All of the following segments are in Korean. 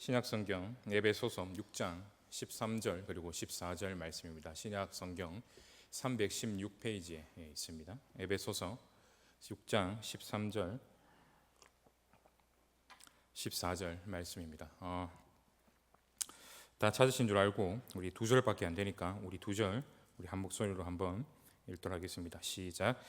신약성경 에베소서 6장 13절 그리고 14절 말씀입니다. 신약성경 316페이지에 있습니다. 에베소서 6장 13절 14절 말씀입니다. 다 찾으신 줄 알고 우리 두 절밖에 안 되니까 우리 두 절 우리 한 목소리로 한번 읽도록 하겠습니다. 시작.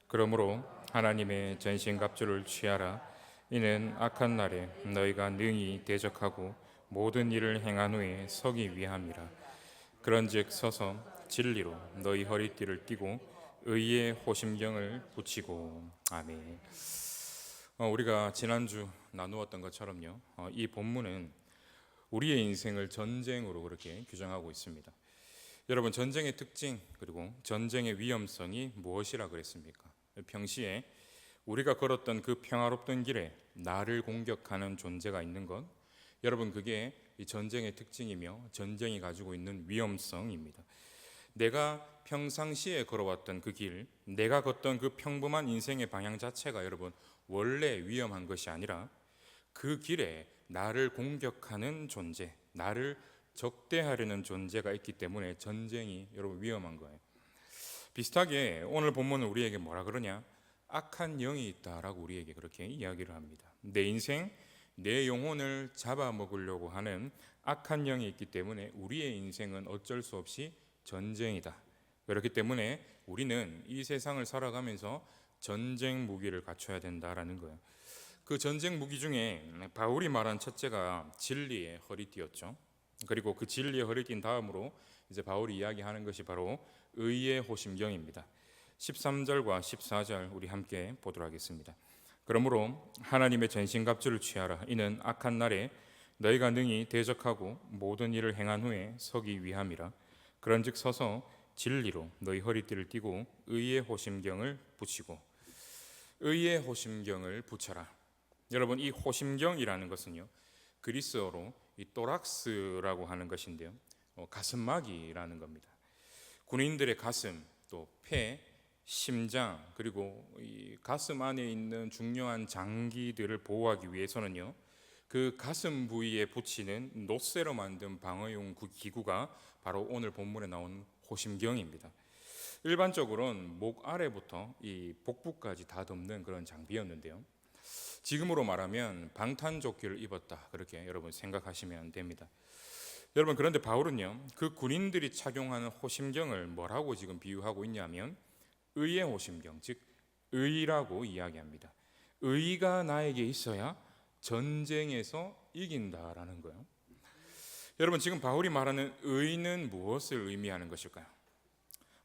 그러므로 하나님의 전신갑주를 취하라. 이는 악한 날에 너희가 능히 대적하고 모든 일을 행한 후에 서기 위함이라. 그런즉 서서 진리로 너희 허리띠를 띠고 의의 호심경을 붙이고. 아멘. 우리가 지난주 나누었던 것처럼요, 이 본문은 우리의 인생을 전쟁으로 그렇게 규정하고 있습니다. 여러분, 전쟁의 특징 그리고 전쟁의 위험성이 무엇이라 그랬습니까? 평시에 우리가 걸었던 그 평화롭던 길에 나를 공격하는 존재가 있는 것, 여러분, 그게 이 전쟁의 특징이며 전쟁이 가지고 있는 위험성입니다. 내가 평상시에 걸어왔던 그 길, 내가 걷던 그 평범한 인생의 방향 자체가 여러분 원래 위험한 것이 아니라 그 길에 나를 공격하는 존재, 나를 적대하려는 존재가 있기 때문에 전쟁이 여러분 위험한 거예요. 비슷하게 오늘 본문은 우리에게 뭐라 그러냐? 악한 영이 있다라고 우리에게 그렇게 이야기를 합니다. 내 인생, 내 영혼을 잡아먹으려고 하는 악한 영이 있기 때문에 우리의 인생은 어쩔 수 없이 전쟁이다. 그렇기 때문에 우리는 이 세상을 살아가면서 전쟁 무기를 갖춰야 된다라는 거예요. 그 전쟁 무기 중에 바울이 말한 첫째가 진리의 허리띠였죠. 그리고 그 진리의 허리띠인 다음으로 이제 바울이 이야기하는 것이 바로 의의 호심경입니다. 13절과 14절 우리 함께 보도록 하겠습니다. 그러므로 하나님의 전신갑주를 취하라. 이는 악한 날에 너희가 능히 대적하고 모든 일을 행한 후에 서기 위함이라. 그런즉 서서 진리로 너희 허리띠를 띠고 의의 호심경을 붙이고. 의의 호심경을 붙여라. 여러분, 이 호심경이라는 것은요, 그리스어로 이 또락스라고 하는 것인데요, 가슴막이라는 겁니다. 군인들의 가슴, 또 폐, 심장, 그리고 이 가슴 안에 있는 중요한 장기들을 보호하기 위해서는요, 그 가슴 부위에 붙이는 노쇠로 만든 방어용 기구가 바로 오늘 본문에 나온 호심경입니다. 일반적으로는 목 아래부터 이 복부까지 다 덮는 그런 장비였는데요, 지금으로 말하면 방탄조끼를 입었다, 그렇게 여러분 생각하시면 됩니다. 여러분, 그런데 바울은요, 그 군인들이 착용하는 호심경을 뭐라고 지금 비유하고 있냐면 의의 호심경, 즉 의라고 이야기합니다. 의가 나에게 있어야 전쟁에서 이긴다라는 거예요. 여러분, 지금 바울이 말하는 의는 무엇을 의미하는 것일까요?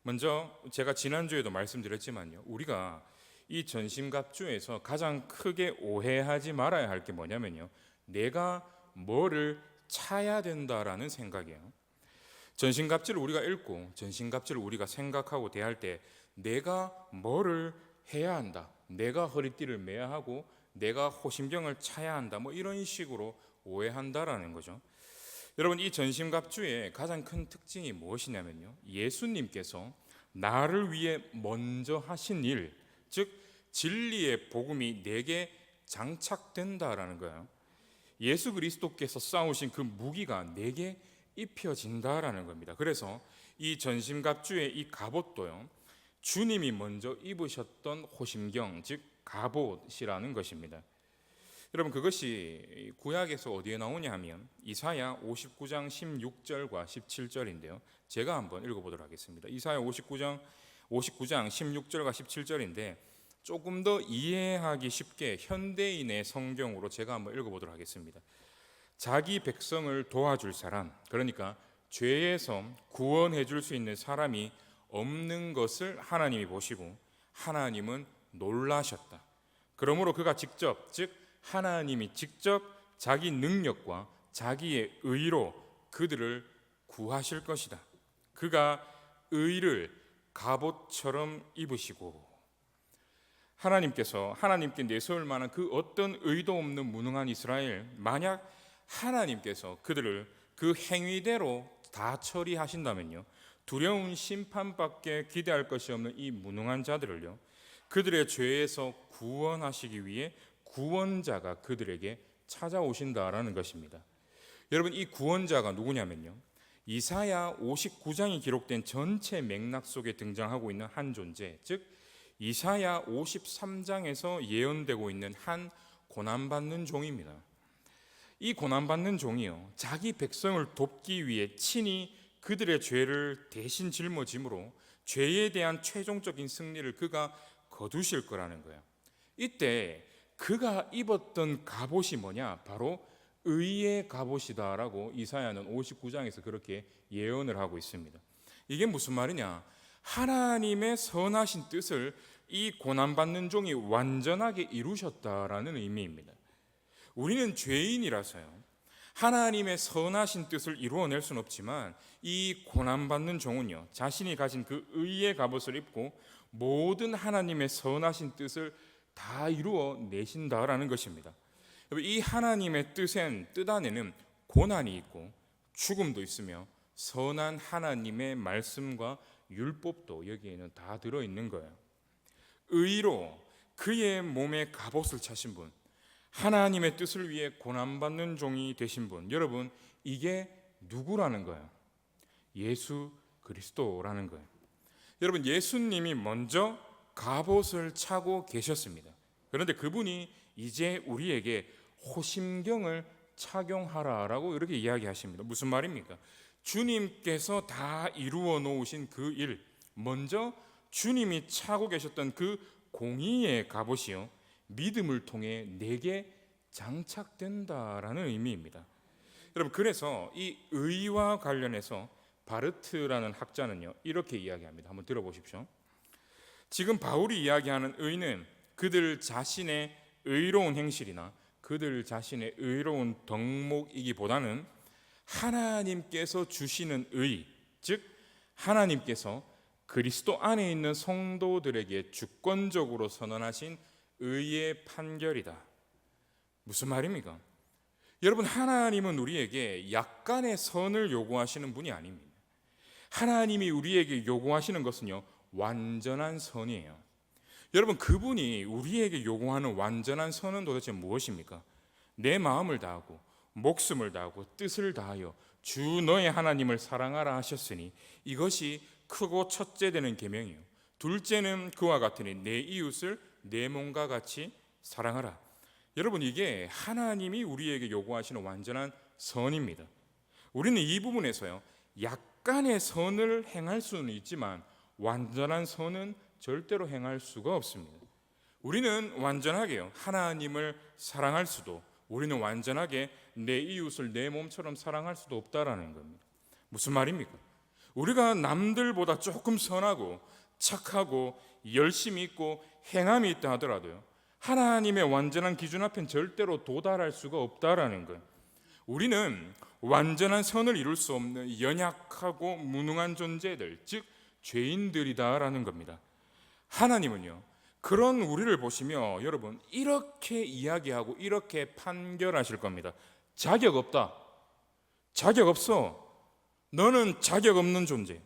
먼저 제가 지난주에도 말씀드렸지만요, 우리가 이 전신갑주에서 가장 크게 오해하지 말아야 할 게 뭐냐면요, 내가 뭐를 차야 된다라는 생각이에요. 전신갑주를 우리가 읽고 전신갑주를 우리가 생각하고 대할 때 내가 뭐를 해야 한다, 내가 허리띠를 매야 하고 내가 호심경을 차야 한다, 뭐 이런 식으로 오해한다라는 거죠. 여러분, 이 전신갑주의 가장 큰 특징이 무엇이냐면요, 예수님께서 나를 위해 먼저 하신 일, 즉 진리의 복음이 내게 장착된다라는 거예요. 예수 그리스도께서 쌓으신 그 무기가 내게 입혀진다라는 겁니다. 그래서 이 전신갑주의 이 갑옷도요, 주님이 먼저 입으셨던 호심경, 즉 갑옷이라는 것입니다. 여러분, 그것이 구약에서 어디에 나오냐 하면 이사야 59장 16절과 17절인데요 제가 한번 읽어보도록 하겠습니다. 이사야 59장 16절과 17절인데 조금 더 이해하기 쉽게 현대인의 성경으로 제가 한번 읽어보도록 하겠습니다. 자기 백성을 도와줄 사람, 그러니까 죄에서 구원해 줄 수 있는 사람이 없는 것을 하나님이 보시고 하나님은 놀라셨다. 그러므로 그가 직접, 즉 하나님이 직접 자기 능력과 자기의 의로 그들을 구하실 것이다. 그가 의를 갑옷처럼 입으시고, 하나님께 내세울 만한 그 어떤 의도 없는 무능한 이스라엘, 만약 하나님께서 그들을 그 행위대로 다 처리하신다면요, 두려운 심판밖에 기대할 것이 없는 이 무능한 자들을요, 그들의 죄에서 구원하시기 위해 구원자가 그들에게 찾아오신다라는 것입니다. 여러분, 이 구원자가 누구냐면요, 이사야 59장이 기록된 전체 맥락 속에 등장하고 있는 한 존재, 즉 이사야 53장에서 예언되고 있는 한 고난받는 종입니다. 이 고난받는 종이요, 자기 백성을 돕기 위해 친히 그들의 죄를 대신 짊어짐으로 죄에 대한 최종적인 승리를 그가 거두실 거라는 거예요. 이때 그가 입었던 갑옷이 뭐냐? 바로 의의 갑옷이다라고 이사야는 59장에서 그렇게 예언을 하고 있습니다. 이게 무슨 말이냐? 하나님의 선하신 뜻을 이 고난받는 종이 완전하게 이루셨다라는 의미입니다. 우리는 죄인이라서요, 하나님의 선하신 뜻을 이루어낼 수는 없지만 이 고난받는 종은요, 자신이 가진 그 의의 갑옷을 입고 모든 하나님의 선하신 뜻을 다 이루어내신다라는 것입니다. 이 하나님의 뜻 안에는 고난이 있고 죽음도 있으며 선한 하나님의 말씀과 율법도 여기에는 다 들어있는 거예요. 의로 그의 몸에 갑옷을 차신 분, 하나님의 뜻을 위해 고난받는 종이 되신 분, 여러분, 이게 누구라는 거예요? 예수 그리스도라는 거예요. 여러분, 예수님이 먼저 갑옷을 차고 계셨습니다. 그런데 그분이 이제 우리에게 호심경을 착용하라라고 이렇게 이야기하십니다. 무슨 말입니까? 주님께서 다 이루어 놓으신 그 일, 먼저 주님이 차고 계셨던 그 공의의 갑옷이요, 믿음을 통해 내게 장착된다라는 의미입니다. 여러분, 그래서 이 의와 관련해서 바르트라는 학자는요, 이렇게 이야기합니다. 한번 들어보십시오. 지금 바울이 이야기하는 의는 그들 자신의 의로운 행실이나 그들 자신의 의로운 덕목이기보다는 하나님께서 주시는 의, 즉 하나님께서 그리스도 안에 있는 성도들에게 주권적으로 선언하신 의의 판결이다. 무슨 말입니까? 여러분, 하나님은 우리에게 약간의 선을 요구하시는 분이 아닙니다. 하나님이 우리에게 요구하시는 것은요, 완전한 선이에요. 여러분, 그분이 우리에게 요구하는 완전한 선은 도대체 무엇입니까? 내 마음을 다하고 목숨을 다하고 뜻을 다하여 주 너의 하나님을 사랑하라 하셨으니 이것이 크고 첫째 되는 계명이요, 둘째는 그와 같으니 내 이웃을 내 몸과 같이 사랑하라. 여러분, 이게 하나님이 우리에게 요구하시는 완전한 선입니다. 우리는 이 부분에서요, 약간의 선을 행할 수는 있지만 완전한 선은 절대로 행할 수가 없습니다. 우리는 완전하게요, 하나님을 사랑할 수도, 우리는 완전하게 내 이웃을 내 몸처럼 사랑할 수도 없다라는 겁니다. 무슨 말입니까? 우리가 남들보다 조금 선하고 착하고 열심히 있고 행함이 있다 하더라도요, 하나님의 완전한 기준 앞엔 절대로 도달할 수가 없다라는 거예요. 우리는 완전한 선을 이룰 수 없는 연약하고 무능한 존재들, 즉 죄인들이다라는 겁니다. 하나님은요, 그런 우리를 보시며 여러분 이렇게 이야기하고 이렇게 판결하실 겁니다. 자격 없다. 자격 없어. 너는 자격 없는 존재.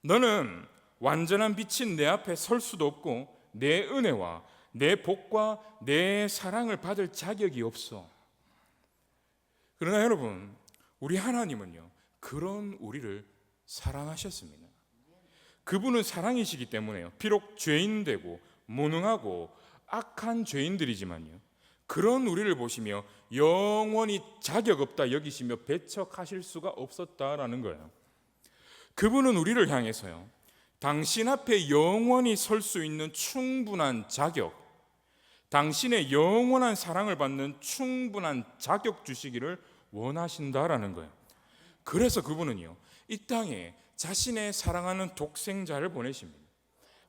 너는 완전한 빛인 내 앞에 설 수도 없고 내 은혜와 내 복과 내 사랑을 받을 자격이 없어. 그러나 여러분, 우리 하나님은요, 그런 우리를 사랑하셨습니다. 그분은 사랑이시기 때문에요, 비록 죄인되고 무능하고 악한 죄인들이지만요, 그런 우리를 보시며 영원히 자격 없다 여기시며 배척하실 수가 없었다라는 거예요. 그분은 우리를 향해서요, 당신 앞에 영원히 설 수 있는 충분한 자격, 당신의 영원한 사랑을 받는 충분한 자격 주시기를 원하신다라는 거예요. 그래서 그분은요, 이 땅에 자신의 사랑하는 독생자를 보내십니다.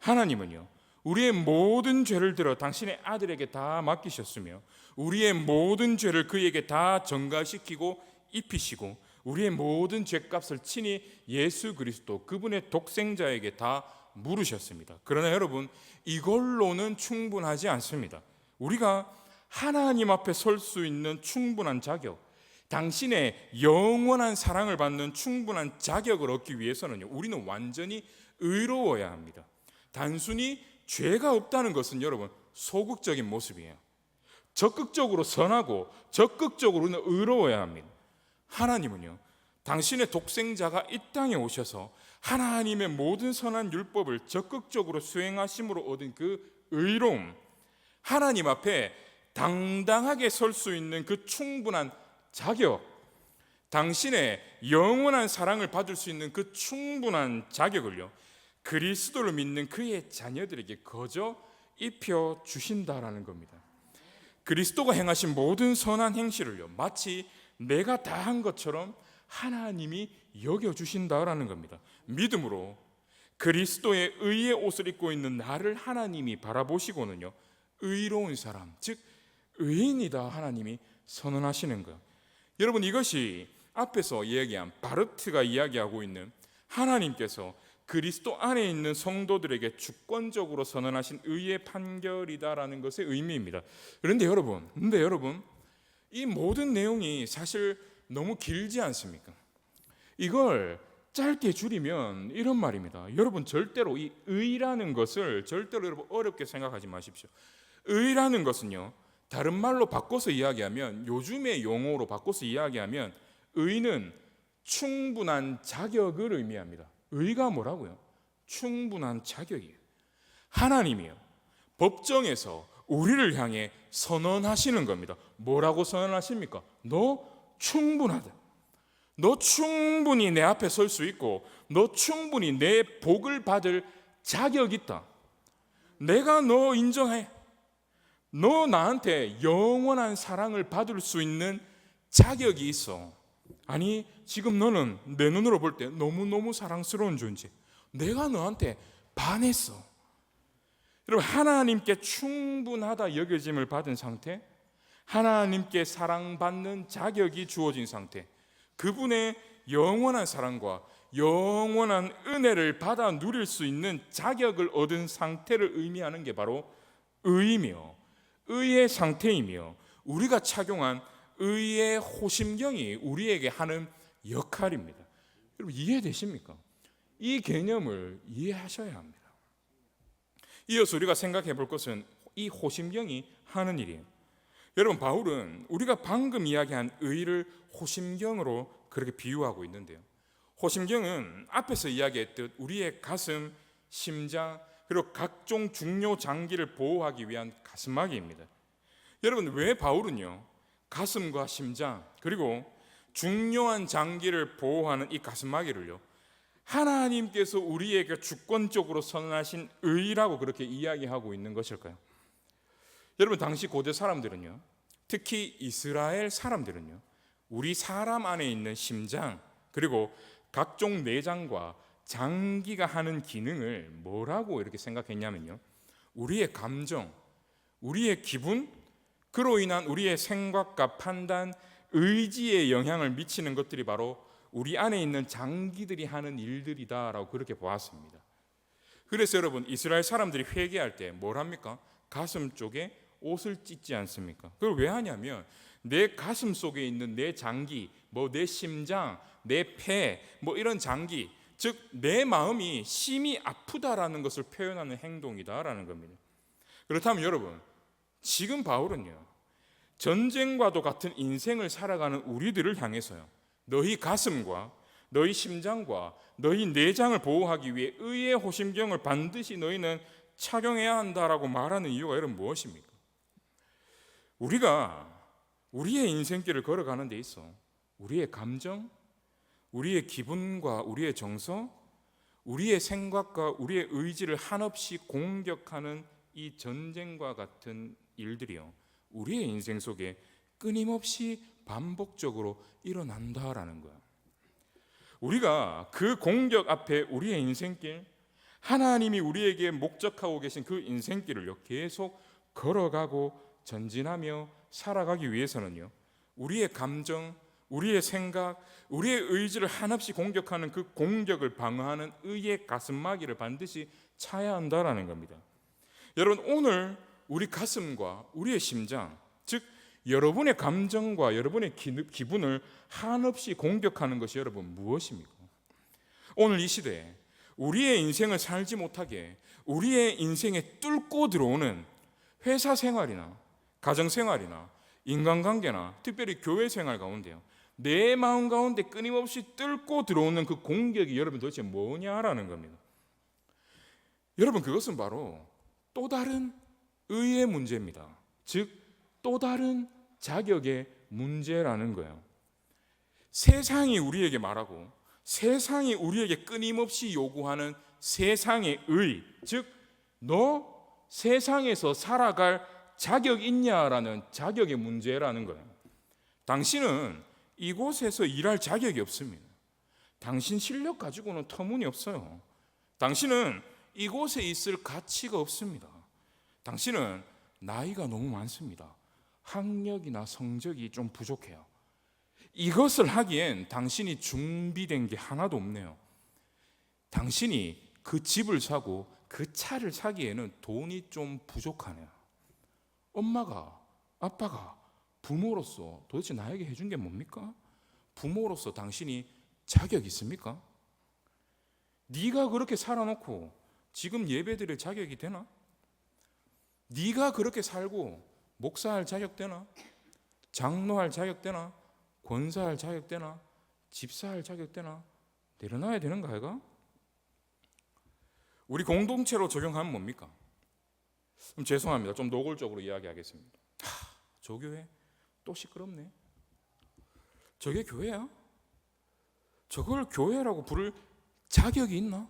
하나님은요, 우리의 모든 죄를 들어 당신의 아들에게 다 맡기셨으며 우리의 모든 죄를 그에게 다 전가시키고 입히시고 우리의 모든 죄값을 친히 예수 그리스도 그분의 독생자에게 다 물으셨습니다. 그러나 여러분, 이걸로는 충분하지 않습니다. 우리가 하나님 앞에 설 수 있는 충분한 자격, 당신의 영원한 사랑을 받는 충분한 자격을 얻기 위해서는요, 우리는 완전히 의로워야 합니다. 단순히 죄가 없다는 것은 여러분 소극적인 모습이에요. 적극적으로 선하고 적극적으로 우리는 의로워야 합니다. 하나님은요, 당신의 독생자가 이 땅에 오셔서 하나님의 모든 선한 율법을 적극적으로 수행하심으로 얻은 그 의로움, 하나님 앞에 당당하게 설 수 있는 그 충분한 자격, 당신의 영원한 사랑을 받을 수 있는 그 충분한 자격을요, 그리스도를 믿는 그의 자녀들에게 거저 입혀 주신다라는 겁니다. 그리스도가 행하신 모든 선한 행실을요, 마치 내가 다 한 것처럼 하나님이 여겨주신다라는 겁니다. 믿음으로 그리스도의 의의 옷을 입고 있는 나를 하나님이 바라보시고는요, 의로운 사람, 즉 의인이다 하나님이 선언하시는 것. 여러분, 이것이 앞에서 이야기한 바르트가 이야기하고 있는 하나님께서 그리스도 안에 있는 성도들에게 주권적으로 선언하신 의의 판결이다라는 것의 의미입니다. 그런데 여러분, 이 모든 내용이 사실 너무 길지 않습니까? 이걸 짧게 줄이면 이런 말입니다. 여러분, 절대로 이 의라는 것을 절대로 여러분 어렵게 생각하지 마십시오. 의라는 것은요, 다른 말로 바꿔서 이야기하면, 요즘의 용어로 바꿔서 이야기하면 의는 충분한 자격을 의미합니다. 의가 뭐라고요? 충분한 자격이에요. 하나님이요, 법정에서 우리를 향해 선언하시는 겁니다. 뭐라고 선언하십니까? 너 충분하다. 너 충분히 내 앞에 설 수 있고, 너 충분히 내 복을 받을 자격이 있다. 내가 너 인정해. 너 나한테 영원한 사랑을 받을 수 있는 자격이 있어. 아니, 지금 너는 내 눈으로 볼 때 너무너무 사랑스러운 존재. 내가 너한테 반했어. 여러분, 하나님께 충분하다 여겨짐을 받은 상태, 하나님께 사랑받는 자격이 주어진 상태, 그분의 영원한 사랑과 영원한 은혜를 받아 누릴 수 있는 자격을 얻은 상태를 의미하는 게 바로 의이며, 의의 상태이며, 우리가 착용한 의의 호심경이 우리에게 하는 역할입니다. 여러분, 이해되십니까? 이 개념을 이해하셔야 합니다. 이어서 우리가 생각해 볼 것은 이 호심경이 하는 일이에요. 여러분, 바울은 우리가 방금 이야기한 의를 호심경으로 그렇게 비유하고 있는데요, 호심경은 앞에서 이야기했듯 우리의 가슴, 심장, 그리고 각종 중요 장기를 보호하기 위한 가슴막이입니다. 여러분, 왜 바울은요, 가슴과 심장 그리고 중요한 장기를 보호하는 이 가슴막이를요, 하나님께서 우리에게 주권적으로 선언하신 의라고 그렇게 이야기하고 있는 것일까요? 여러분, 당시 고대 사람들은요, 특히 이스라엘 사람들은요, 우리 사람 안에 있는 심장 그리고 각종 내장과 장기가 하는 기능을 뭐라고 이렇게 생각했냐면요, 우리의 감정, 우리의 기분, 그로 인한 우리의 생각과 판단, 의지에 영향을 미치는 것들이 바로 우리 안에 있는 장기들이 하는 일들이다라고 그렇게 보았습니다. 그래서 여러분, 이스라엘 사람들이 회개할 때 뭘 합니까? 가슴 쪽에 옷을 찢지 않습니까? 그걸 왜 하냐면, 내 가슴 속에 있는 내 장기, 내 심장, 내 폐, 이런 장기, 즉 내 마음이 심히 아프다라는 것을 표현하는 행동이다라는 겁니다. 그렇다면 여러분, 지금 바울은요, 전쟁과도 같은 인생을 살아가는 우리들을 향해서요, 너희 가슴과 너희 심장과 너희 내장을 보호하기 위해 의의 호심경을 반드시 너희는 착용해야 한다라고 말하는 이유가 여러분 무엇입니까? 우리가 우리의 인생길을 걸어가는 데 있어 우리의 감정, 우리의 기분과 우리의 정서, 우리의 생각과 우리의 의지를 한없이 공격하는 이 전쟁과 같은 일들이요, 우리의 인생 속에 끊임없이 반복적으로 일어난다라는 거야. 우리가 그 공격 앞에 우리의 인생길, 하나님이 우리에게 목적하고 계신 그 인생길을요, 계속 걸어가고 전진하며 살아가기 위해서는요, 우리의 감정, 우리의 생각, 우리의 의지를 한없이 공격하는 그 공격을 방어하는 의의 가슴막이를 반드시 차야 한다라는 겁니다. 여러분, 오늘 우리 가슴과 우리의 심장, 즉 여러분의 감정과 여러분의 기분을 한없이 공격하는 것이 여러분 무엇입니까? 오늘 이 시대에 우리의 인생을 살지 못하게 우리의 인생에 뚫고 들어오는 회사 생활이나 가정 생활이나 인간관계나 특별히 교회 생활 가운데요, 내 마음 가운데 끊임없이 뚫고 들어오는 그 공격이 여러분 도대체 뭐냐라는 겁니다. 여러분, 그것은 바로 또 다른 의의 문제입니다. 즉 또 다른 자격의 문제라는 거예요. 세상이 우리에게 말하고 세상이 우리에게 끊임없이 요구하는 세상의 의, 즉 너 세상에서 살아갈 자격 있냐라는 자격의 문제라는 거예요. 당신은 이곳에서 일할 자격이 없습니다. 당신 실력 가지고는 터무니없어요. 당신은 이곳에 있을 가치가 없습니다. 당신은 나이가 너무 많습니다. 학력이나 성적이 좀 부족해요. 이것을 하기엔 당신이 준비된 게 하나도 없네요. 당신이 그 집을 사고 그 차를 사기에는 돈이 좀 부족하네요. 엄마가, 아빠가 부모로서 도대체 나에게 해준 게 뭡니까? 부모로서 당신이 자격 있습니까? 네가 그렇게 살아놓고 지금 예배드릴 자격이 되나? 네가 그렇게 살고 목사할 자격 되나? 장로할 자격 되나? 권사할 자격 되나? 집사할 자격 되나? 내려놔야 되는 거 아이가? 우리 공동체로 적용하면 뭡니까? 죄송합니다. 좀 노골적으로 이야기하겠습니다. 저 교회 또 시끄럽네. 저게 교회야? 저걸 교회라고 부를 자격이 있나?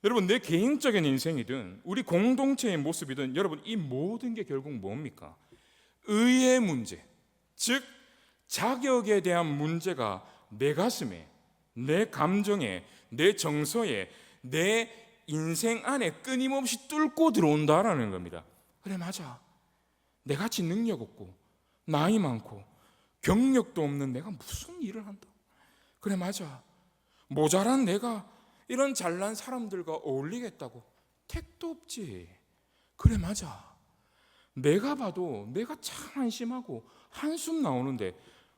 여러분, 내 개인적인 인생이든 우리 공동체의 모습이든 여러분, 이 모든 게 결국 뭡니까? 의의 문제, 즉 자격에 대한 문제가 내 가슴에, 내 감정에, 내 정서에, 내 인생 안에 끊임없이 뚫고 들어온다라는 겁니다. 그래, 맞아. 내같이 능력 없고 나이 많고 경력도 없는 내가 무슨 일을 한다. 그래, 맞아. 모자란 내가 이런 잘난 사람들과 어울리겠다고? 택도 없지. 그래, 맞아. 내가 봐도 내가 참 한심하고 한숨 나오는데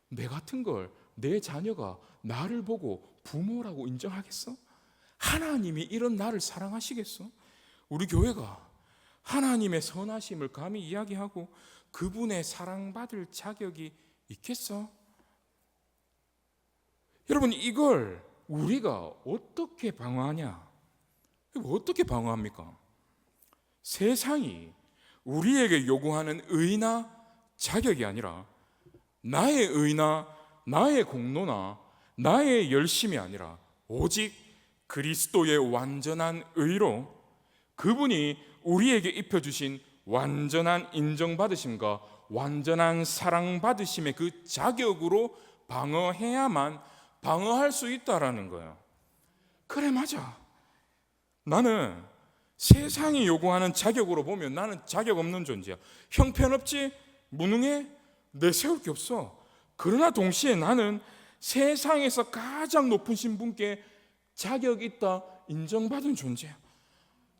내 같은 걸 내 자녀가 나를 보고 부모라고 인정하겠어? 하나님이 이런 나를 사랑하시겠어? 우리 교회가 하나님의 선하심을 감히 이야기하고 그분의 사랑받을 자격이 있겠어? 여러분, 이걸 우리가 어떻게 방어하냐? 어떻게 방어합니까? 세상이 우리에게 요구하는 의나 자격이 아니라 나의 의나 나의 공로나 나의 열심이 아니라 오직 그리스도의 완전한 의로 그분이 우리에게 입혀주신 완전한 인정받으심과 완전한 사랑받으심의 그 자격으로 방어해야만 방어할 수 있다라는 거예요. 그래, 맞아. 나는 세상이 요구하는 자격으로 보면 나는 자격 없는 존재야. 형편없지? 무능해? 내세울 게 없어. 그러나 동시에 나는 세상에서 가장 높으신 분께 자격 있다 인정받은 존재야.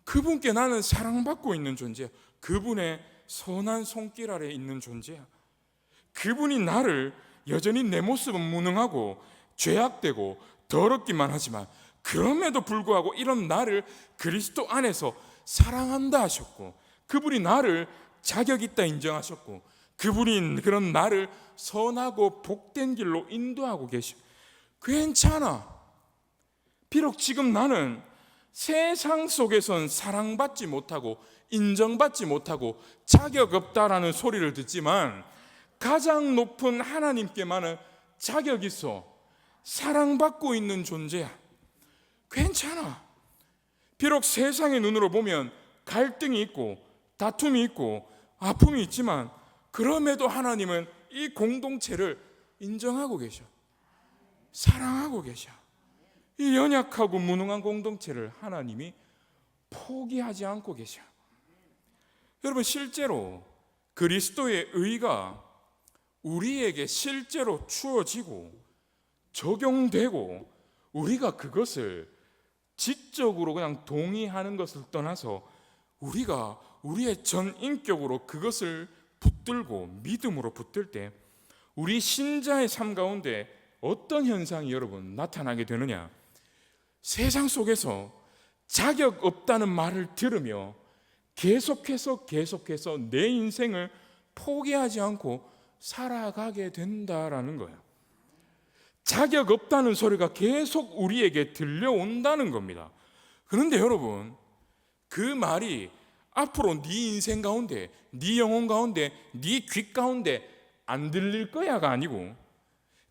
그분께 나는 사랑받고 있는 존재야. 그분의 선한 손길 아래 있는 존재야. 그분이 나를 여전히 내 모습은 무능하고 죄악되고 더럽기만 하지만 그럼에도 불구하고 이런 나를 그리스도 안에서 사랑한다 하셨고 그분이 나를 자격 있다 인정하셨고 그분이 그런 나를 선하고 복된 길로 인도하고 계셔. 괜찮아. 비록 지금 나는 세상 속에선 사랑받지 못하고 인정받지 못하고 자격 없다라는 소리를 듣지만 가장 높은 하나님께만은 자격 있어. 사랑받고 있는 존재야. 괜찮아. 비록 세상의 눈으로 보면 갈등이 있고 다툼이 있고 아픔이 있지만 그럼에도 하나님은 이 공동체를 인정하고 계셔. 사랑하고 계셔. 이 연약하고 무능한 공동체를 하나님이 포기하지 않고 계셔. 여러분, 실제로 그리스도의 의가 우리에게 실제로 주어지고 적용되고 우리가 그것을 지적으로 그냥 동의하는 것을 떠나서 우리가 우리의 전 인격으로 그것을 붙들고 믿음으로 붙들 때 우리 신자의 삶 가운데 어떤 현상이 여러분 나타나게 되느냐? 세상 속에서 자격 없다는 말을 들으며 계속해서 내 인생을 포기하지 않고 살아가게 된다라는 거예요. 자격 없다는 소리가 계속 우리에게 들려온다는 겁니다. 그런데 여러분, 그 말이 앞으로 네 인생 가운데, 네 영혼 가운데, 네 귀 가운데 안 들릴 거야가 아니고,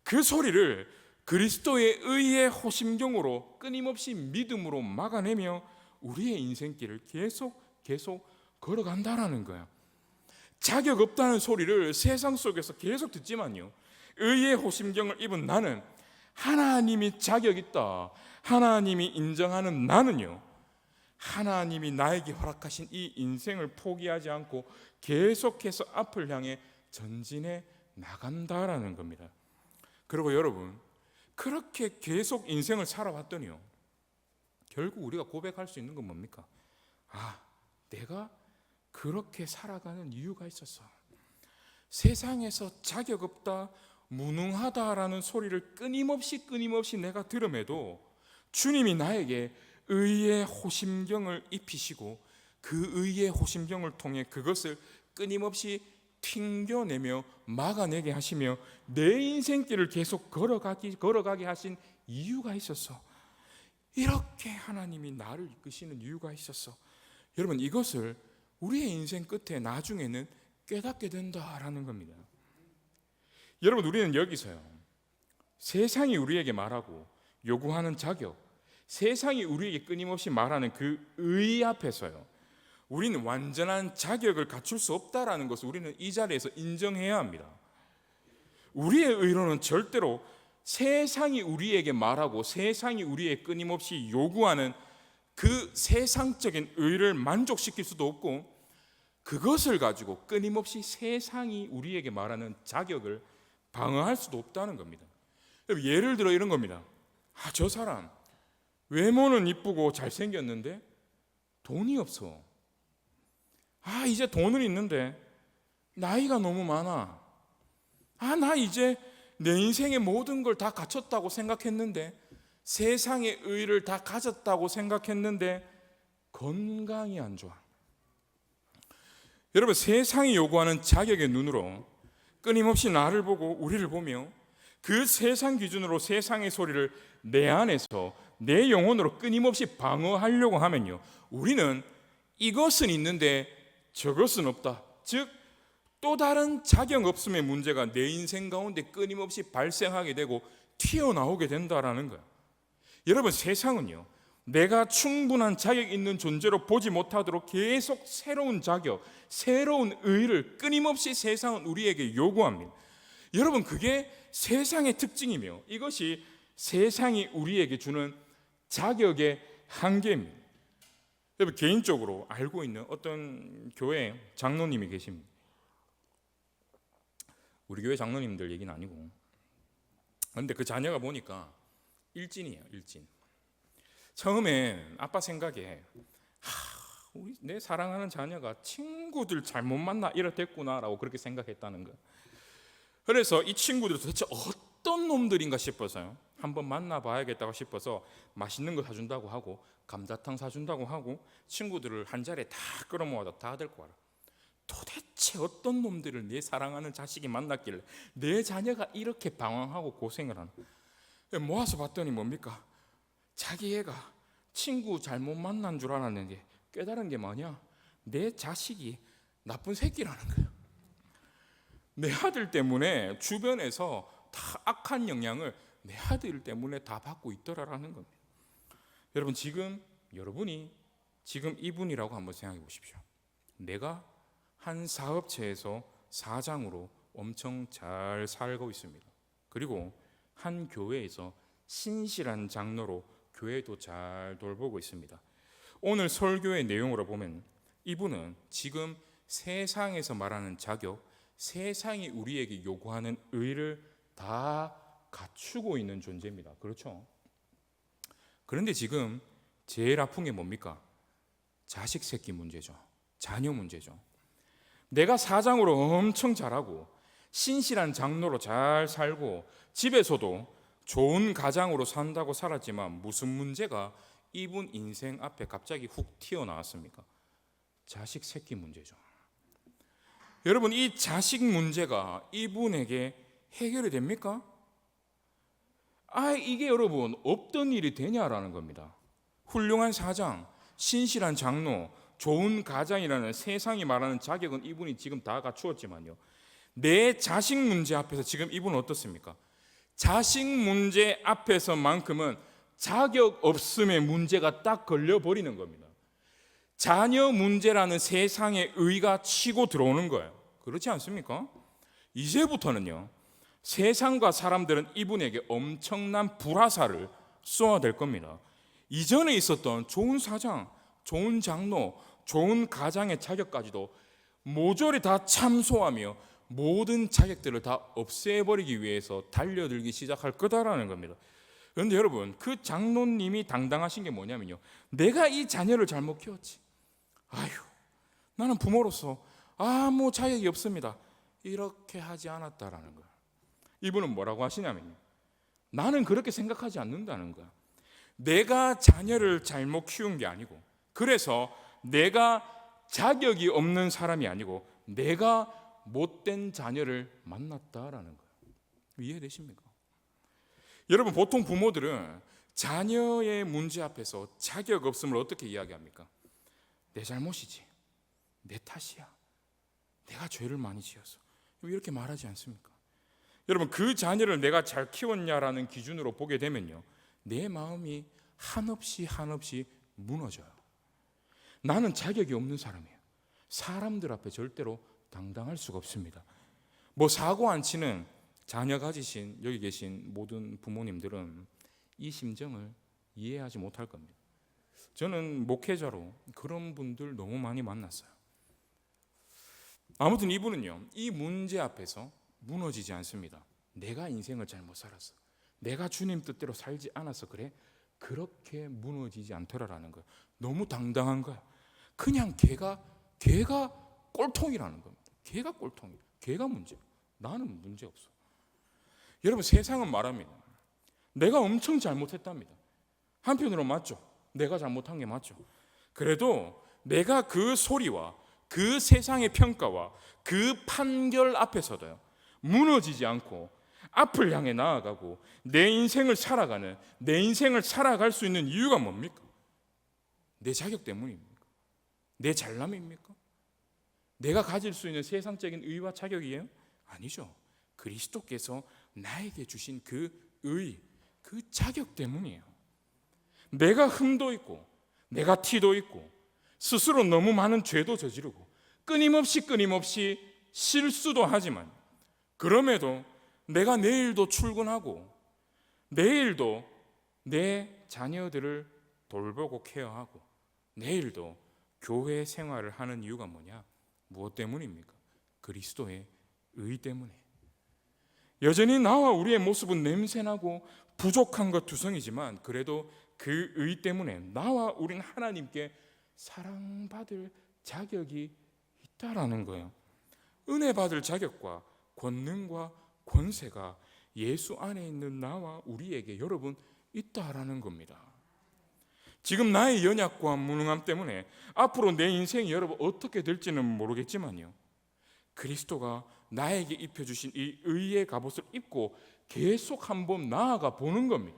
그 소리를 그리스도의 의의 호심경으로 끊임없이 믿음으로 막아내며 우리의 인생길을 계속 걸어간다라는 거예요. 자격 없다는 소리를 세상 속에서 계속 듣지만요, 의의 호심경을 입은 나는, 하나님이 자격 있다, 하나님이 인정하는 나는요, 하나님이 나에게 허락하신 이 인생을 포기하지 않고 계속해서 앞을 향해 전진해 나간다라는 겁니다. 그리고 여러분, 그렇게 계속 인생을 살아왔더니요, 결국 우리가 고백할 수 있는 건 뭡니까? 내가 그렇게 살아가는 이유가 있었어. 세상에서 자격 없다, 무능하다라는 소리를 끊임없이 내가 들음에도 주님이 나에게 의의 호심경을 입히시고 그 의의 호심경을 통해 그것을 끊임없이 튕겨내며 막아내게 하시며 내 인생길을 계속 걸어가게 하신 이유가 있었어. 이렇게 하나님이 나를 이끄시는 이유가 있었어. 여러분, 이것을 우리의 인생 끝에 나중에는 깨닫게 된다라는 겁니다. 여러분, 우리는 여기서요, 세상이 우리에게 말하고 요구하는 자격, 세상이 우리에게 끊임없이 말하는 그 의 앞에서요, 우리는 완전한 자격을 갖출 수 없다라는 것을 우리는 이 자리에서 인정해야 합니다. 우리의 의로는 절대로 세상이 우리에게 말하고 세상이 우리에게 끊임없이 요구하는 그 세상적인 의를 만족시킬 수도 없고, 그것을 가지고 끊임없이 세상이 우리에게 말하는 자격을 방어할 수도 없다는 겁니다. 예를 들어 이런 겁니다. 저 사람 외모는 이쁘고 잘생겼는데 돈이 없어. 이제 돈은 있는데 나이가 너무 많아. 나 이제 내 인생의 모든 걸 다 갖췄다고 생각했는데, 세상의 의를 다 가졌다고 생각했는데 건강이 안 좋아. 여러분, 세상이 요구하는 자격의 눈으로 끊임없이 나를 보고 우리를 보며 그 세상 기준으로 세상의 소리를 내 안에서 내 영혼으로 끊임없이 방어하려고 하면요, 우리는 이것은 있는데 저것은 없다, 즉 또 다른 자격 없음의 문제가 내 인생 가운데 끊임없이 발생하게 되고 튀어나오게 된다라는 거예요. 여러분, 세상은요, 내가 충분한 자격 있는 존재로 보지 못하도록 계속 새로운 자격, 새로운 의의를 끊임없이 세상은 우리에게 요구합니다. 여러분, 그게 세상의 특징이며 이것이 세상이 우리에게 주는 자격의 한계입니다. 여러분, 개인적으로 알고 있는 어떤 교회 장로님이 계십니다. 우리 교회 장로님들 얘기는 아니고, 그런데 그 자녀가 보니까 일진이에요. 일진. 처음엔 아빠 생각에 내 사랑하는 자녀가 친구들 잘못 만나 이렇댔구나라고 그렇게 생각했다는 거예요. 그래서 이 친구들 도대체 어떤 놈들인가 싶어서요, 한번 만나봐야겠다고 싶어서 맛있는 거 사준다고 하고 감자탕 사준다고 하고 친구들을 한 자리에 다 끌어모아서 다 데리고 와라. 도대체 어떤 놈들을 내 사랑하는 자식이 만났길래 내 자녀가 이렇게 방황하고 고생을 하는. 모아서 봤더니 뭡니까? 자기 애가 친구 잘못 만난 줄 알았는데 깨달은 게 뭐냐? 내 자식이 나쁜 새끼라는 거예요. 내 아들 때문에 주변에서 다 악한 영향을 내 아들 때문에 다 받고 있더라라는 겁니다. 여러분, 여러분이 지금 이분이라고 한번 생각해 보십시오. 내가 한 사업체에서 사장으로 엄청 잘 살고 있습니다. 그리고 한 교회에서 신실한 장로로 교회도 잘 돌보고 있습니다. 오늘 설교의 내용으로 보면 이분은 지금 세상에서 말하는 자격, 세상이 우리에게 요구하는 의를 다 갖추고 있는 존재입니다. 그렇죠? 그런데 지금 제일 아픈 게 뭡니까? 자식 새끼 문제죠. 자녀 문제죠. 내가 사장으로 엄청 잘하고 신실한 장로로 잘 살고 집에서도 좋은 가장으로 산다고 살았지만 무슨 문제가 이분 인생 앞에 갑자기 훅 튀어나왔습니까? 자식 새끼 문제죠. 여러분, 이 자식 문제가 이분에게 해결이 됩니까? 이게 여러분 없던 일이 되냐라는 겁니다. 훌륭한 사장, 신실한 장로, 좋은 가장이라는 세상이 말하는 자격은 이분이 지금 다 갖추었지만요, 내 자식 문제 앞에서 지금 이분은 어떻습니까? 자식 문제 앞에서만큼은 자격 없음의 문제가 딱 걸려버리는 겁니다. 자녀 문제라는 세상의 의가 치고 들어오는 거예요. 그렇지 않습니까? 이제부터는요, 세상과 사람들은 이분에게 엄청난 불화살을 쏘아댈 겁니다. 이전에 있었던 좋은 사장, 좋은 장로, 좋은 가장의 자격까지도 모조리 다 참소하며 모든 자격들을 다 없애버리기 위해서 달려들기 시작할 거다라는 겁니다. 그런데 여러분, 그 장로님이 당당하신 게 뭐냐면요, 내가 이 자녀를 잘못 키웠지, 나는 부모로서 아무 자격이 없습니다, 이렇게 하지 않았다라는 거예요. 이분은 뭐라고 하시냐면요, 나는 그렇게 생각하지 않는다는 거야. 내가 자녀를 잘못 키운 게 아니고, 그래서 내가 자격이 없는 사람이 아니고 내가 못된 자녀를 만났다라는 거예요. 이해되십니까? 여러분, 보통 부모들은 자녀의 문제 앞에서 자격 없음을 어떻게 이야기합니까? 내 잘못이지, 내 탓이야, 내가 죄를 많이 지었어, 이렇게 말하지 않습니까? 여러분, 그 자녀를 내가 잘 키웠냐라는 기준으로 보게 되면요, 내 마음이 한없이 무너져요. 나는 자격이 없는 사람이에요. 사람들 앞에 절대로 당당할 수가 없습니다. 사고 안 치는 자녀 가지신 여기 계신 모든 부모님들은 이 심정을 이해하지 못할 겁니다. 저는 목회자로 그런 분들 너무 많이 만났어요. 아무튼 이분은요, 이 문제 앞에서 무너지지 않습니다. 내가 인생을 잘못 살았어, 내가 주님 뜻대로 살지 않아서 그래, 그렇게 무너지지 않더라라는 거예요. 너무 당당한 거야. 그냥 걔가 꼴통이라는 겁니다. 걔가 꼴통이야, 걔가 문제야, 나는 문제 없어. 여러분, 세상은 말합니다. 내가 엄청 잘못했답니다. 한편으로 맞죠. 내가 잘못한 게 맞죠. 그래도 내가 그 소리와 그 세상의 평가와 그 판결 앞에서도요, 무너지지 않고 앞을 향해 나아가고 내 인생을 살아갈 수 있는 이유가 뭡니까? 내 자격 때문입니까? 내 잘남입니까? 내가 가질 수 있는 세상적인 의와 자격이에요? 아니죠. 그리스도께서 나에게 주신 그 의, 그 자격 때문이에요. 내가 흠도 있고 내가 티도 있고 스스로 너무 많은 죄도 저지르고 끊임없이 실수도 하지만, 그럼에도 내가 내일도 출근하고 내일도 내 자녀들을 돌보고 케어하고 내일도 교회 생활을 하는 이유가 뭐냐? 무엇 때문입니까? 그리스도의 의 때문에. 여전히 나와 우리의 모습은 냄새나고 부족한 것 투성이지만, 그래도 그 의 때문에 나와 우린 하나님께 사랑받을 자격이 있다라는 거예요. 은혜 받을 자격과 권능과 권세가 예수 안에 있는 나와 우리에게 여러분 있다라는 겁니다. 지금 나의 연약과 무능함 때문에 앞으로 내 인생이 여러분 어떻게 될지는 모르겠지만요, 그리스도가 나에게 입혀주신 이 의의 갑옷을 입고 계속 한번 나아가 보는 겁니다.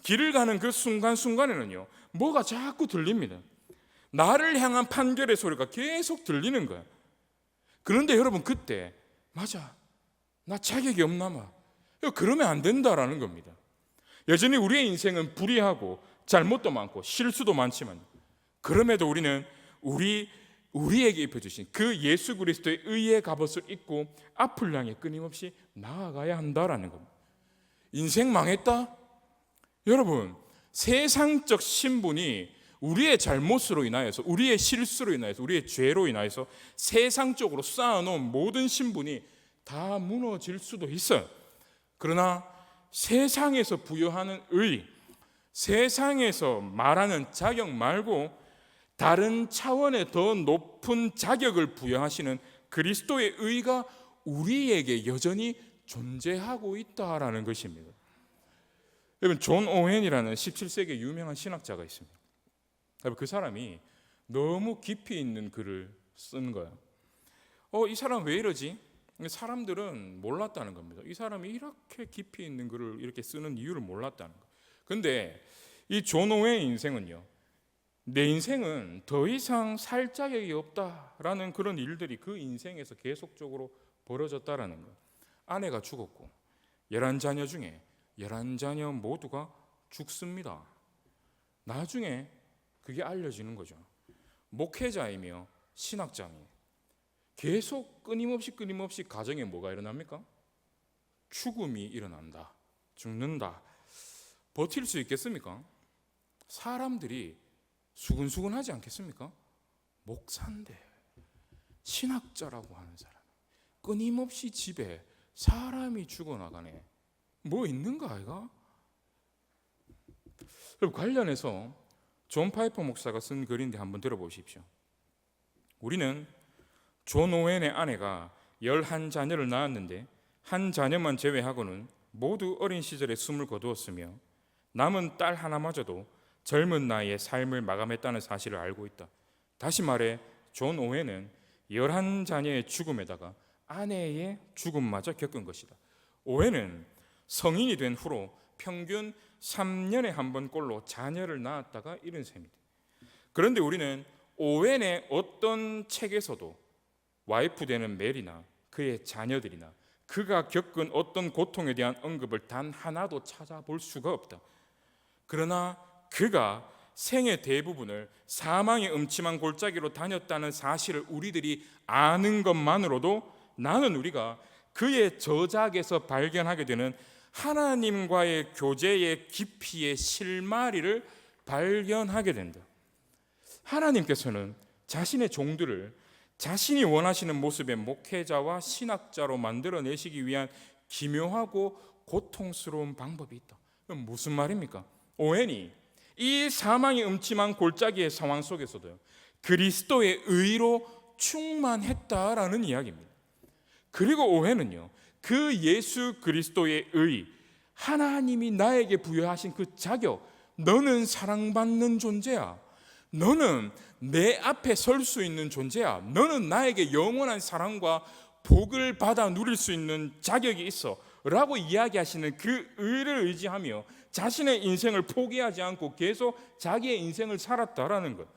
길을 가는 그 순간순간에는요, 뭐가 자꾸 들립니다. 나를 향한 판결의 소리가 계속 들리는 거예요. 그런데 여러분, 그때 맞아, 나 자격이 없나 봐, 그러면 안 된다라는 겁니다. 여전히 우리의 인생은 불의하고 잘못도 많고 실수도 많지만, 그럼에도 우리는 우리에게 입혀주신 그 예수 그리스도의 의의 갑옷을 입고 앞을 향해 끊임없이 나아가야 한다라는 겁니다. 인생 망했다? 여러분, 세상적 신분이 우리의 잘못으로 인하여서, 우리의 실수로 인하여서, 우리의 죄로 인하여서 세상적으로 쌓아놓은 모든 신분이 다 무너질 수도 있어요. 그러나 세상에서 부여하는 의, 세상에서 말하는 자격 말고 다른 차원의 더 높은 자격을 부여하시는 그리스도의 의가 우리에게 여전히 존재하고 있다라는 것입니다. 여러분, 존 오웬이라는 17세기 유명한 신학자가 있습니다. 그 사람이 너무 깊이 있는 글을 쓴 거예요. 이 사람 왜 이러지? 사람들은 몰랐다는 겁니다. 이 사람이 이렇게 깊이 있는 글을 이렇게 쓰는 이유를 몰랐다는 거예요. 근데 이 존 오웨이의 인생은요, 내 인생은 더 이상 살 자격이 없다라는 그런 일들이 그 인생에서 계속적으로 벌어졌다라는 거예요. 아내가 죽었고 11자녀 중에 11자녀 모두가 죽습니다. 나중에 그게 알려지는 거죠. 목회자이며 신학자니 계속 끊임없이 가정에 뭐가 일어납니까? 죽음이 일어난다. 죽는다. 버틸 수 있겠습니까? 사람들이 수근수근하지 않겠습니까? 목사인데, 신학자라고 하는 사람, 끊임없이 집에 사람이 죽어나가네. 뭐 있는가 아이가? 관련해서 존 파이퍼 목사가 쓴 글인데 한번 들어보십시오. 우리는 존 오웬의 아내가 11자녀를 낳았는데 한 자녀만 제외하고는 모두 어린 시절에 숨을 거두었으며 남은 딸 하나마저도 젊은 나이에 삶을 마감했다는 사실을 알고 있다. 다시 말해 존 오웬은 11자녀의 죽음에다가 아내의 죽음마저 겪은 것이다. 오웬은 성인이 된 후로 평균 3년에 한 번꼴로 자녀를 낳았다가 이런 셈이다. 그런데 우리는 오웬의 어떤 책에서도 와이프 되는 멜이나 그의 자녀들이나 그가 겪은 어떤 고통에 대한 언급을 단 하나도 찾아볼 수가 없다. 그러나 그가 생의 대부분을 사망의 음침한 골짜기로 다녔다는 사실을 우리들이 아는 것만으로도 나는 우리가 그의 저작에서 발견하게 되는 하나님과의 교제의 깊이의 실마리를 발견하게 된다. 하나님께서는 자신의 종들을 자신이 원하시는 모습의 목회자와 신학자로 만들어내시기 위한 기묘하고 고통스러운 방법이 있다. 그럼 무슨 말입니까? 오웬이 이 사망의 음침한 골짜기의 상황 속에서도 그리스도의 의로 충만했다라는 이야기입니다. 그리고 오웬은요, 그 예수 그리스도의 의, 하나님이 나에게 부여하신 그 자격, 너는 사랑받는 존재야, 너는 내 앞에 설 수 있는 존재야, 너는 나에게 영원한 사랑과 복을 받아 누릴 수 있는 자격이 있어 라고 이야기하시는 그 의를 의지하며 자신의 인생을 포기하지 않고 계속 자기의 인생을 살았다라는 것.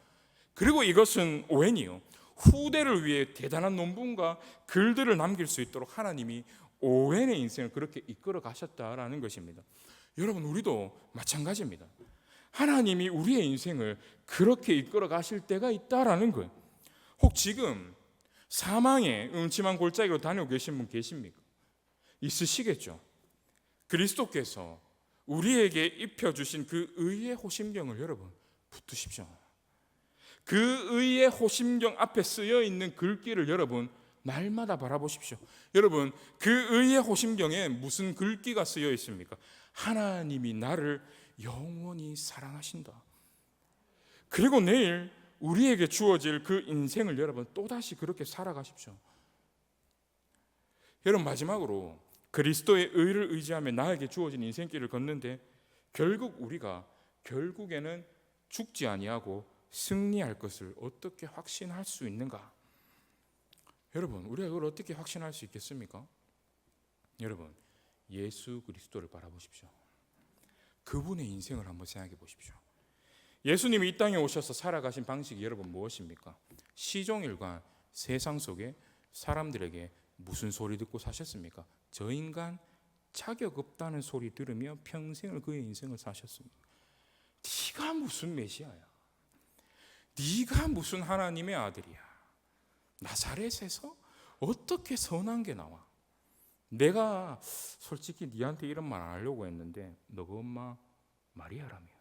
그리고 이것은 오웬이요, 후대를 위해 대단한 논문과 글들을 남길 수 있도록 하나님이 오웬의 인생을 그렇게 이끌어 가셨다라는 것입니다. 여러분, 우리도 마찬가지입니다. 하나님이 우리의 인생을 그렇게 이끌어 가실 때가 있다라는 거예요. 혹 지금 사망의 음침한 골짜기로 다니고 계신 분 계십니까? 있으시겠죠. 그리스도께서 우리에게 입혀주신 그 의의 호심경을 여러분 붙드십시오. 그 의의 호심경 앞에 쓰여 있는 글귀를 여러분 날마다 바라보십시오. 여러분, 그 의의 호심경에 무슨 글귀가 쓰여 있습니까? 하나님이 나를 영원히 사랑하신다. 그리고 내일 우리에게 주어질 그 인생을 여러분 또다시 그렇게 살아가십시오. 여러분, 마지막으로 그리스도의 의를 의지하며 나에게 주어진 인생길을 걷는데 결국 우리가 결국에는 죽지 아니하고 승리할 것을 어떻게 확신할 수 있는가? 여러분, 우리가 이걸 어떻게 확신할 수 있겠습니까? 여러분, 예수 그리스도를 바라보십시오. 그분의 인생을 한번 생각해 보십시오. 예수님이 이 땅에 오셔서 살아가신 방식이 여러분 무엇입니까? 시종일관 세상 속에 사람들에게 무슨 소리 듣고 사셨습니까? 저 인간 자격 없다는 소리 들으며 평생을 그의 인생을 사셨습니다. 네가 무슨 메시아야? 네가 무슨 하나님의 아들이야? 나사렛에서 어떻게 선한 게 나와? 내가 솔직히 네한테 이런 말 안 하려고 했는데 너가 엄마 마리아라며.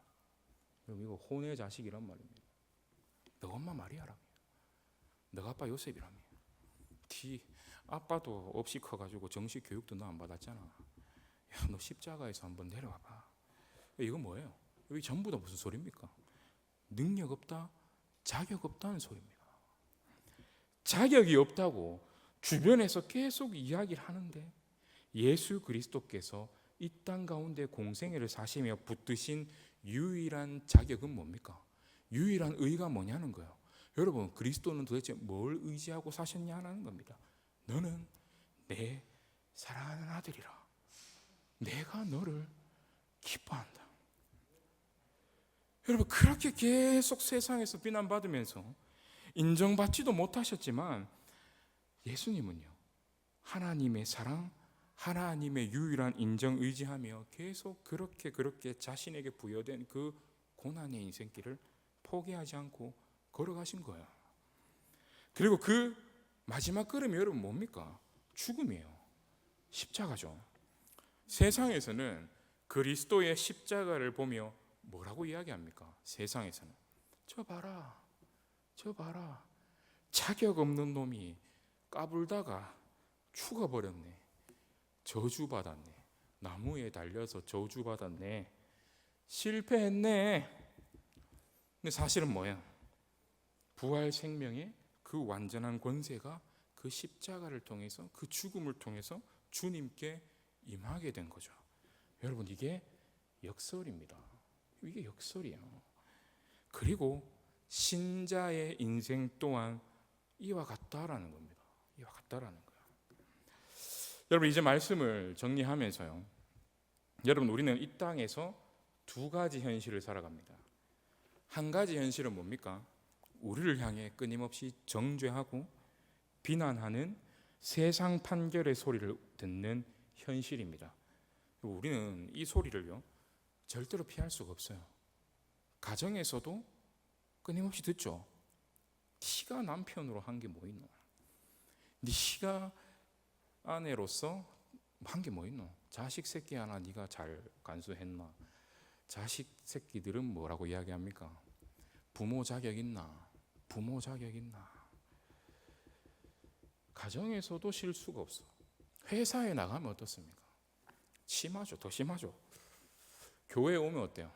이거 혼의 자식이란 말입니다. 너가 엄마 마리아라며. 너가 아빠 요셉이라며. 네 아빠도 없이 커가지고 정식 교육도 너 안 받았잖아. 야, 너 십자가에서 한번 내려와봐. 이거 뭐예요? 여기 전부 다 무슨 소리입니까? 능력 없다, 자격 없다는 소리입니다. 자격이 없다고 주변에서 계속 이야기를 하는데 예수 그리스도께서 이 땅 가운데 공생애를 사시며 붙드신 유일한 자격은 뭡니까? 유일한 의가 뭐냐는 거예요. 여러분, 그리스도는 도대체 뭘 의지하고 사셨냐는 겁니다. 너는 내 사랑하는 아들이라. 내가 너를 기뻐한다. 여러분, 그렇게 계속 세상에서 비난받으면서 인정받지도 못하셨지만 예수님은요, 하나님의 사랑, 하나님의 유일한 인정 의지하며 계속 그렇게 자신에게 부여된 그 고난의 인생길을 포기하지 않고 걸어가신 거예요. 그리고 그 마지막 걸음이 여러분 뭡니까? 죽음이에요. 십자가죠. 세상에서는 그리스도의 십자가를 보며 뭐라고 이야기합니까? 세상에서는 저 봐라, 자격 없는 놈이 까불다가 죽어버렸네, 저주받았네, 나무에 달려서 저주받았네, 실패했네. 근데 사실은 뭐야? 부활 생명의 그 완전한 권세가 그 십자가를 통해서, 그 죽음을 통해서 주님께 임하게 된 거죠. 여러분, 이게 역설입니다. 이게 역설이에요. 그리고 신자의 인생 또한 이와 같다라는 겁니다. 이와 같다라는 거예요. 여러분, 이제 말씀을 정리하면서요, 여러분, 우리는 이 땅에서 두 가지 현실을 살아갑니다. 한 가지 현실은 뭡니까? 우리를 향해 끊임없이 정죄하고 비난하는 세상 판결의 소리를 듣는 현실입니다. 우리는 이 소리를요, 절대로 피할 수가 없어요. 가정에서도 끊임없이 듣죠. 네가 남편으로 한 게 뭐 있노? 네가 아내로서 한 게 뭐 있노? 자식 새끼 하나 네가 잘 간수했나? 자식 새끼들은 뭐라고 이야기합니까? 부모 자격 있나? 부모 자격 있나? 가정에서도 실수가 없어. 회사에 나가면 어떻습니까? 심하죠. 더 심하죠. 교회에 오면 어때요?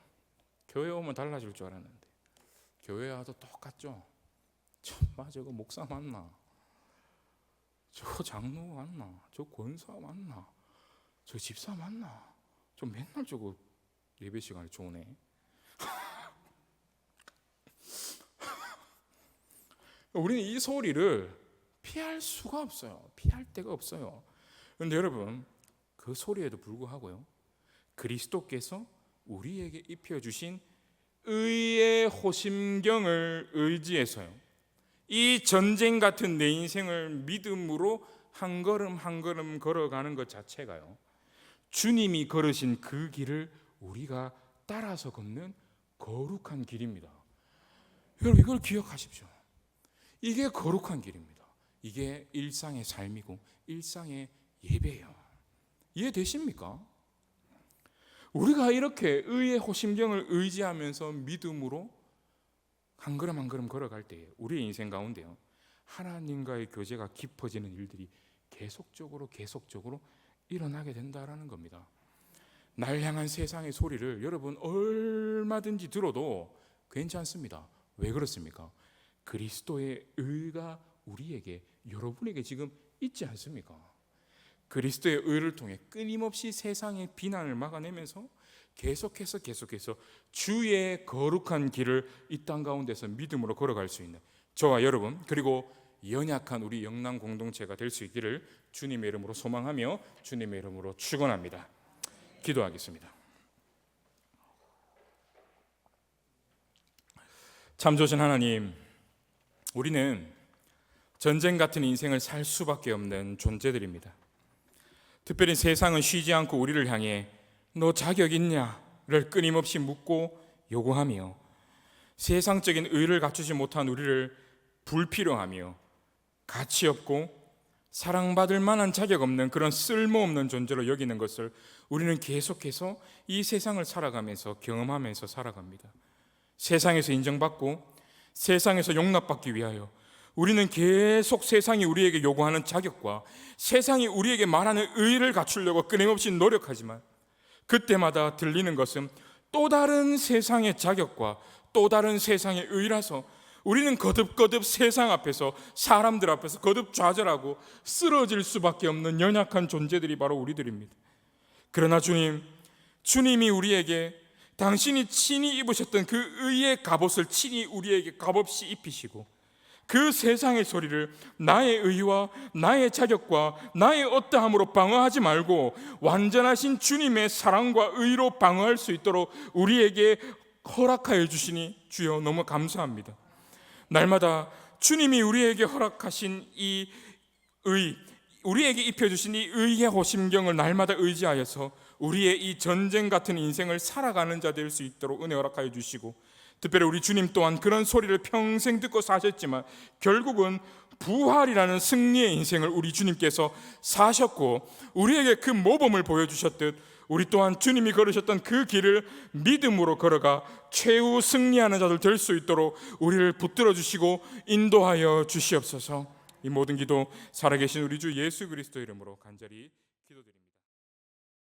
교회에 오면 달라질 줄 알았는데 교회 와도 똑같죠. 정말 저거 목사 맞나? 저 장로 맞나? 저 권사 맞나? 저 집사 맞나? 저 맨날 저거 예배 시간에 좋네. 우리는 이 소리를 피할 수가 없어요. 피할 데가 없어요. 그런데 여러분, 그 소리에도 불구하고요, 그리스도께서 우리에게 입혀주신 의의 호심경을 의지해서요, 이 전쟁 같은 내 인생을 믿음으로 한 걸음 한 걸음 걸어가는 것 자체가요, 주님이 걸으신 그 길을 우리가 따라서 걷는 거룩한 길입니다. 여러분, 이걸 기억하십시오. 이게 거룩한 길입니다. 이게 일상의 삶이고 일상의 예배예요. 이해되십니까? 우리가 이렇게 의의 호심경을 의지하면서 믿음으로 한 걸음 한 걸음 걸어갈 때에 우리의 인생 가운데요, 하나님과의 교제가 깊어지는 일들이 계속적으로 일어나게 된다라는 겁니다. 날 향한 세상의 소리를 여러분 얼마든지 들어도 괜찮습니다. 왜 그렇습니까? 그리스도의 의가 우리에게, 여러분에게 지금 있지 않습니까? 그리스도의 의를 통해 끊임없이 세상의 비난을 막아내면서 계속해서 주의 거룩한 길을 이 땅 가운데서 믿음으로 걸어갈 수 있는 저와 여러분, 그리고 연약한 우리 영남 공동체가 될 수 있기를 주님의 이름으로 소망하며 주님의 이름으로 축원합니다. 기도하겠습니다. 참 좋으신 하나님, 우리는 전쟁 같은 인생을 살 수밖에 없는 존재들입니다. 특별히 세상은 쉬지 않고 우리를 향해 너 자격 있냐를 끊임없이 묻고 요구하며 세상적인 의를 갖추지 못한 우리를 불필요하며 가치 없고 사랑받을 만한 자격 없는 그런 쓸모없는 존재로 여기는 것을 우리는 계속해서 이 세상을 살아가면서 경험하면서 살아갑니다. 세상에서 인정받고 세상에서 용납받기 위하여 우리는 계속 세상이 우리에게 요구하는 자격과 세상이 우리에게 말하는 의의를 갖추려고 끊임없이 노력하지만 그때마다 들리는 것은 또 다른 세상의 자격과 또 다른 세상의 의의라서 우리는 거듭 세상 앞에서, 사람들 앞에서 거듭 좌절하고 쓰러질 수밖에 없는 연약한 존재들이 바로 우리들입니다. 그러나 주님이 우리에게 당신이 친히 입으셨던 그 의의 갑옷을 친히 우리에게 값없이 입히시고 그 세상의 소리를 나의 의와 나의 자격과 나의 어떠함으로 방어하지 말고 완전하신 주님의 사랑과 의로 방어할 수 있도록 우리에게 허락하여 주시니 주여 너무 감사합니다. 날마다 주님이 우리에게 허락하신 이 의, 우리에게 입혀주신 이 의의 호심경을 날마다 의지하여서 우리의 이 전쟁 같은 인생을 살아가는 자 될 수 있도록 은혜 허락하여 주시고, 특별히 우리 주님 또한 그런 소리를 평생 듣고 사셨지만 결국은 부활이라는 승리의 인생을 우리 주님께서 사셨고 우리에게 그 모범을 보여주셨듯 우리 또한 주님이 걸으셨던 그 길을 믿음으로 걸어가 최후 승리하는 자들 될 수 있도록 우리를 붙들어 주시고 인도하여 주시옵소서. 이 모든 기도 살아계신 우리 주 예수 그리스도 이름으로 간절히 기도드립니다.